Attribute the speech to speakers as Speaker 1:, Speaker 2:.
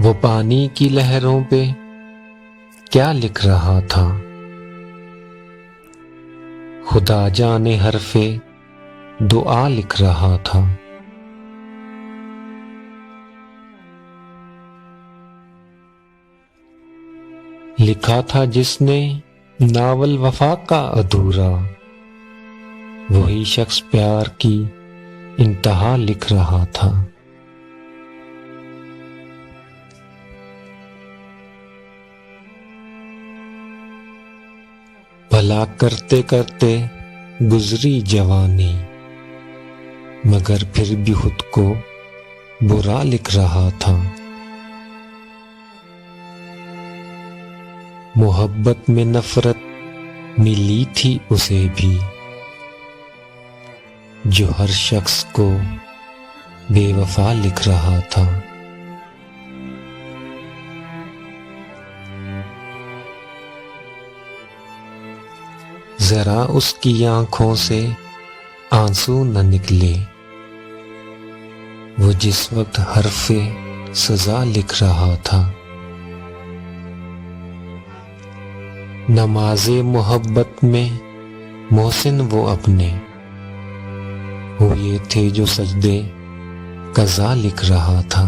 Speaker 1: वो पानी की लहरों पे क्या लिख रहा था, खुदा जाने हरफे दुआ लिख रहा था। लिखा था जिसने नावल वफा का अधूरा, वही शख्स प्यार की इंतहा लिख रहा था। भला करते करते गुजरी जवानी, मगर फिर भी खुद को बुरा लिख रहा था। मोहब्बत में नफरत मिली थी उसे भी, जो हर शख्स को बेवफा लिख रहा था। जरा उसकी आंखों से आंसू न निकले, वो जिस वक्त हरफे सजा लिख रहा था। नमाज़े मोहब्बत में मोहसिन वो अपने हुए थे, जो सजदे कज़ा लिख रहा था।